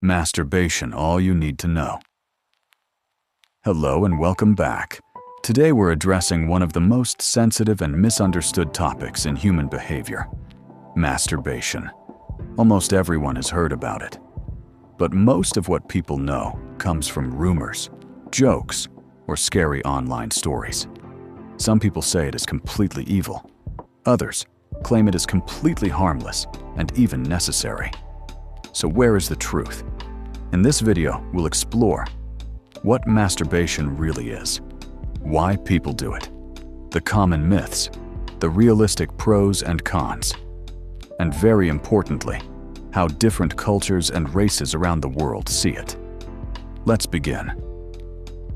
Masturbation, all you need to know. Hello and welcome back. Today we're addressing one of the most sensitive and misunderstood topics in human behavior: masturbation. Almost everyone has heard about it. But most of what people know comes from rumors, jokes, or scary online stories. Some people say it is completely evil. Others claim it is completely harmless and even necessary. So where is the truth? In this video, we'll explore what masturbation really is, why people do it, the common myths, the realistic pros and cons, and very importantly, how different cultures and races around the world see it. Let's begin.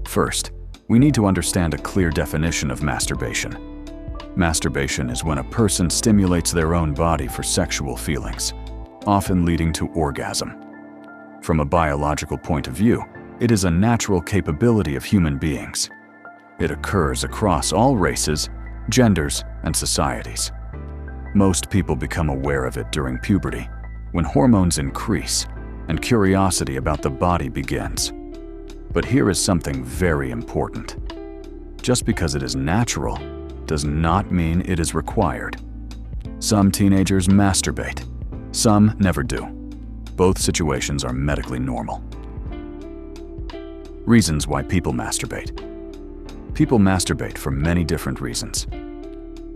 First, we need to understand a clear definition of masturbation. Masturbation is when a person stimulates their own body for sexual feelings, often leading to orgasm. From a biological point of view, it is a natural capability of human beings. It occurs across all races, genders, and societies. Most people become aware of it during puberty, when hormones increase and curiosity about the body begins. But here is something very important. Just because it is natural does not mean it is required. Some teenagers masturbate. Some never do. Both situations are medically normal. Reasons why people masturbate. People masturbate for many different reasons.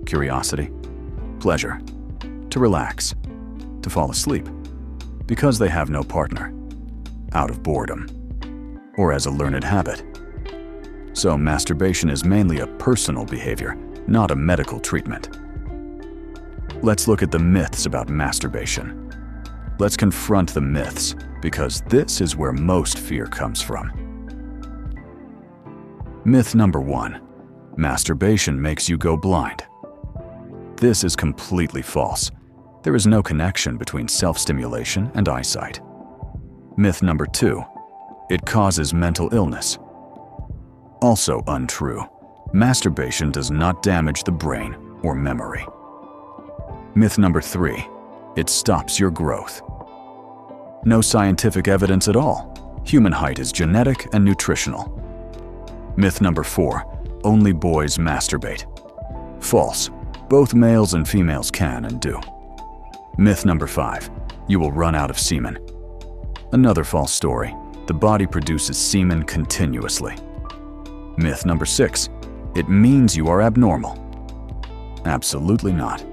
Curiosity, pleasure, to relax, to fall asleep, because they have no partner, out of boredom, or as a learned habit. So masturbation is mainly a personal behavior, not a medical treatment. Let's look at the myths about masturbation. Let's confront the myths, because this is where most fear comes from. Myth number 1. Masturbation makes you go blind. This is completely false. There is no connection between self-stimulation and eyesight. Myth number 2. It causes mental illness. Also untrue. Masturbation does not damage the brain or memory. Myth number 3. It stops your growth. No scientific evidence at all. Human height is genetic and nutritional. Myth number 4. Only boys masturbate. False. Both males and females can and do. Myth number 5. You will run out of semen. Another false story. The body produces semen continuously. Myth number 6. It means you are abnormal. Absolutely not.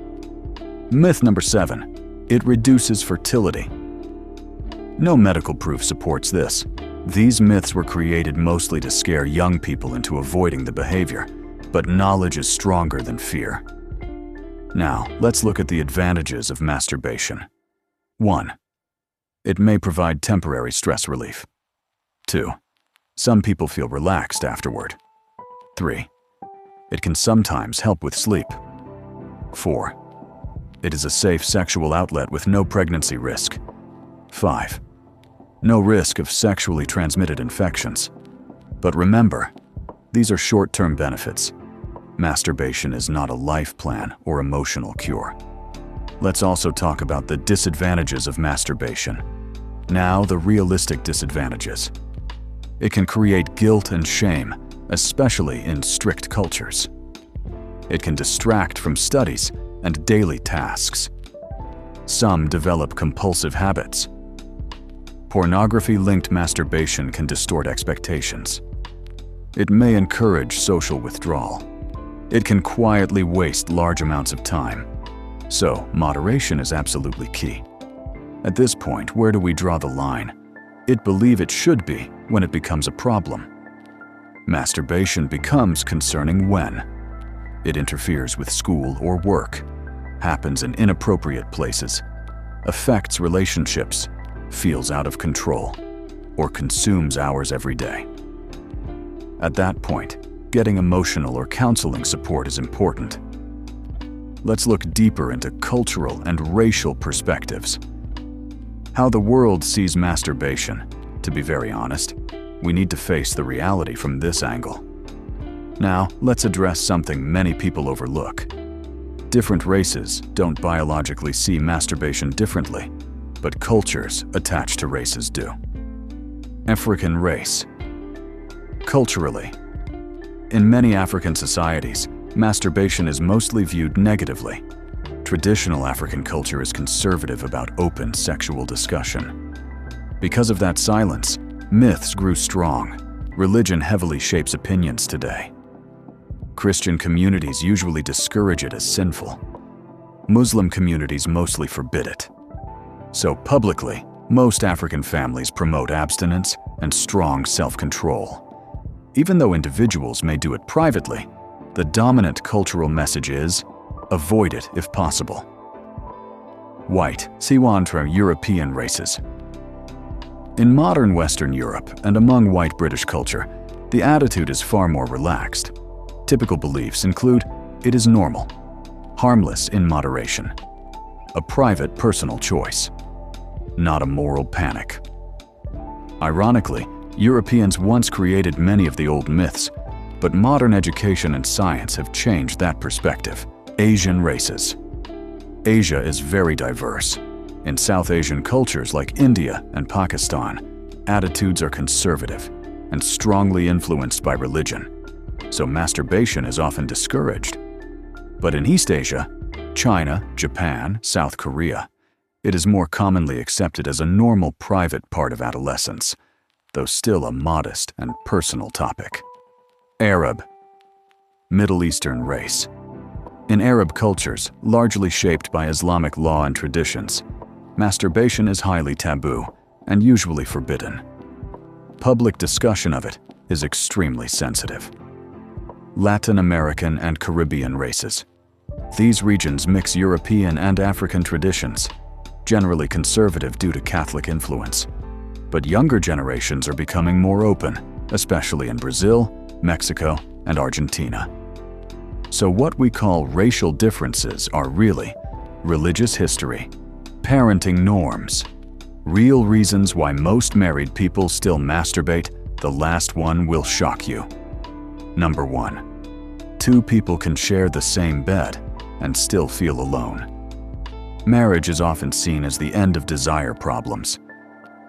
Myth number 7. It reduces fertility. No medical proof supports this. These myths were created mostly to scare young people into avoiding the behavior, but knowledge is stronger than fear. Now, let's look at the advantages of masturbation. 1. It may provide temporary stress relief. 2. Some people feel relaxed afterward. 3. It can sometimes help with sleep. 4. It is a safe sexual outlet with no pregnancy risk. 5. No risk of sexually transmitted infections. But remember, these are short-term benefits. Masturbation is not a life plan or emotional cure. Let's also talk about the disadvantages of masturbation. Now, the realistic disadvantages. It can create guilt and shame, especially in strict cultures. It can distract from studies and daily tasks. Some develop compulsive habits. Pornography-linked masturbation can distort expectations. It may encourage social withdrawal. It can quietly waste large amounts of time. So, moderation is absolutely key. At this point, where do we draw the line? I believe it should be when it becomes a problem. Masturbation becomes concerning when it interferes with school or work, happens in inappropriate places, affects relationships, feels out of control, or consumes hours every day. At that point, getting emotional or counseling support is important. Let's look deeper into cultural and racial perspectives. How the world sees masturbation. To be very honest, we need to face the reality from this angle. Now, let's address something many people overlook. Different races don't biologically see masturbation differently, but cultures attached to races do. African race. Culturally, in many African societies, masturbation is mostly viewed negatively. Traditional African culture is conservative about open sexual discussion. Because of that silence, myths grew strong. Religion heavily shapes opinions today. Christian communities usually discourage it as sinful. Muslim communities mostly forbid it. So publicly, most African families promote abstinence and strong self-control. Even though individuals may do it privately, the dominant cultural message is, avoid it if possible. White, Siwantra European races. In modern Western Europe and among white British culture, the attitude is far more relaxed. Typical beliefs include, it is normal, harmless in moderation, a private personal choice, not a moral panic. Ironically, Europeans once created many of the old myths, but modern education and science have changed that perspective. Asian races. Asia is very diverse. In South Asian cultures like India and Pakistan, attitudes are conservative and strongly influenced by religion, so masturbation is often discouraged. But in East Asia, China, Japan, South Korea, it is more commonly accepted as a normal private part of adolescence, though still a modest and personal topic. Arab. Middle Eastern race. In Arab cultures, largely shaped by Islamic law and traditions, masturbation is highly taboo and usually forbidden. Public discussion of it is extremely sensitive. Latin American and Caribbean races. These regions mix European and African traditions, generally conservative due to Catholic influence. But younger generations are becoming more open, especially in Brazil, Mexico, and Argentina. So what we call racial differences are really religious history, parenting norms, real reasons why most married people still masturbate. The last one will shock you. Number 1. Two people can share the same bed and still feel alone. Marriage is often seen as the end of desire problems,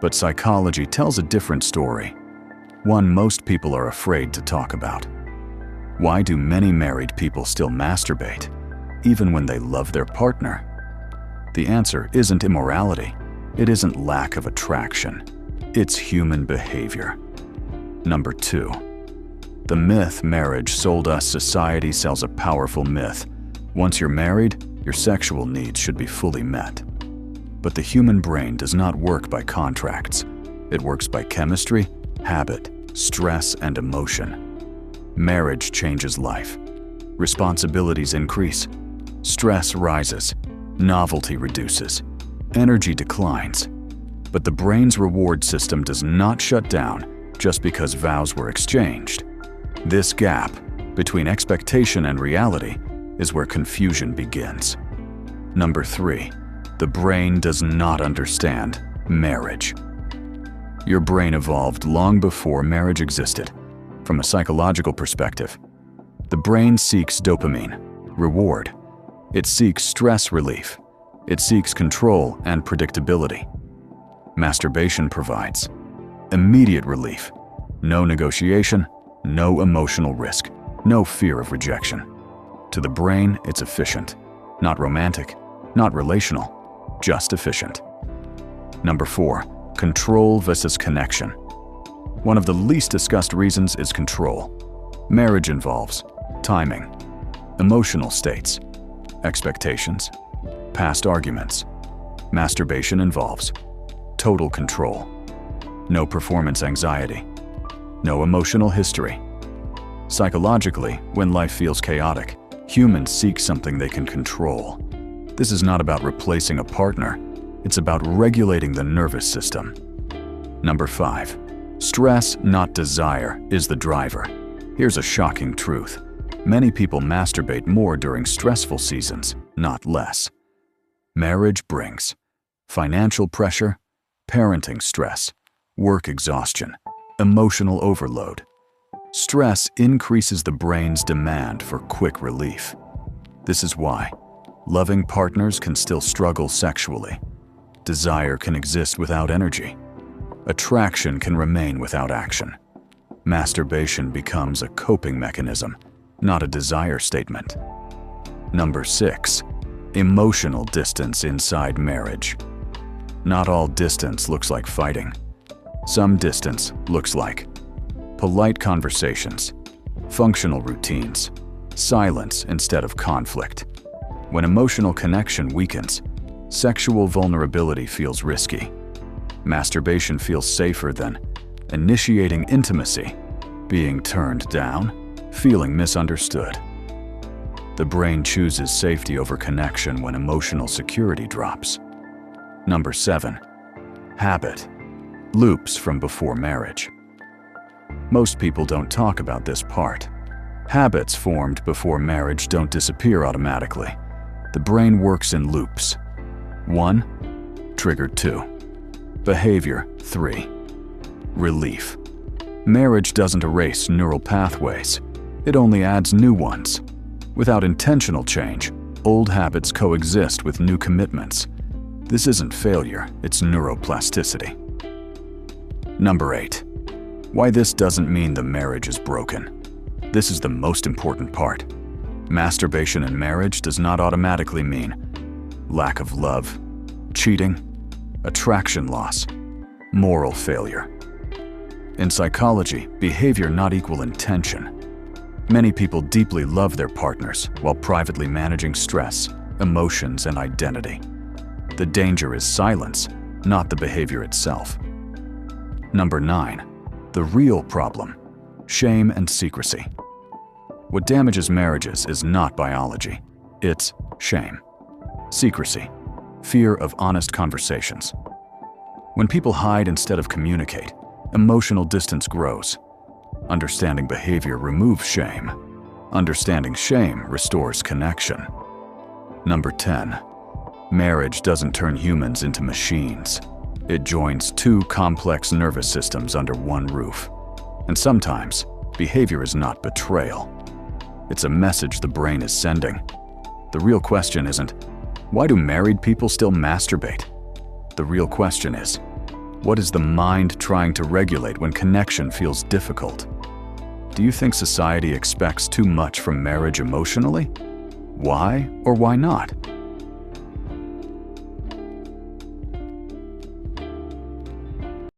but psychology tells a different story, one most people are afraid to talk about. Why do many married people still masturbate, even when they love their partner? The answer isn't immorality. It isn't lack of attraction. It's human behavior. Number 2. The myth marriage sold us. Society sells a powerful myth. Once you're married, your sexual needs should be fully met. But the human brain does not work by contracts. It works by chemistry, habit, stress, and emotion. Marriage changes life. Responsibilities increase. Stress rises. Novelty reduces. Energy declines. But the brain's reward system does not shut down just because vows were exchanged. This gap between expectation and reality is where confusion begins. Number 3. The brain does not understand marriage. Your brain evolved long before marriage existed. From a psychological perspective, the brain seeks dopamine, reward. It seeks stress relief. It seeks control and predictability. Masturbation provides immediate relief, no negotiation, no emotional risk, no fear of rejection. To the brain, it's efficient, not romantic, not relational, just efficient. Number 4, control versus connection. One of the least discussed reasons is control. Marriage involves timing, emotional states, expectations, past arguments. Masturbation involves total control, no performance anxiety, no emotional history. Psychologically, when life feels chaotic, humans seek something they can control. This is not about replacing a partner, it's about regulating the nervous system. Number 5. Stress, not desire, is the driver. Here's a shocking truth. Many people masturbate more during stressful seasons, not less. Marriage brings financial pressure, parenting stress, work exhaustion, emotional overload. Stress increases the brain's demand for quick relief. This is why loving partners can still struggle sexually. Desire can exist without energy. Attraction can remain without action. Masturbation becomes a coping mechanism, not a desire statement. Number 6. Emotional distance inside marriage. Not all distance looks like fighting. Some distance looks like polite conversations, functional routines, silence instead of conflict. When emotional connection weakens, sexual vulnerability feels risky. Masturbation feels safer than initiating intimacy, being turned down, feeling misunderstood. The brain chooses safety over connection when emotional security drops. Number 7. Habit. Loops from before marriage. Most people don't talk about this part. Habits formed before marriage don't disappear automatically. The brain works in loops. 1. Trigger 2. Behavior 3. Relief. Marriage doesn't erase neural pathways. It only adds new ones. Without intentional change, old habits coexist with new commitments. This isn't failure, it's neuroplasticity. Number 8. Why this doesn't mean the marriage is broken. This is the most important part. Masturbation in marriage does not automatically mean lack of love, cheating, attraction loss, moral failure. In psychology, behavior not equal intention. Many people deeply love their partners while privately managing stress, emotions, and identity. The danger is silence, not the behavior itself. Number 9. The real problem: shame and secrecy. What damages marriages is not biology. It's shame, secrecy, fear of honest conversations. When people hide instead of communicate, emotional distance grows. Understanding behavior removes shame. Understanding shame restores connection. Number 10. Marriage doesn't turn humans into machines. It joins two complex nervous systems under one roof. And sometimes, behavior is not betrayal. It's a message the brain is sending. The real question isn't, why do married people still masturbate? The real question is, what is the mind trying to regulate when connection feels difficult? Do you think society expects too much from marriage emotionally? Why or why not?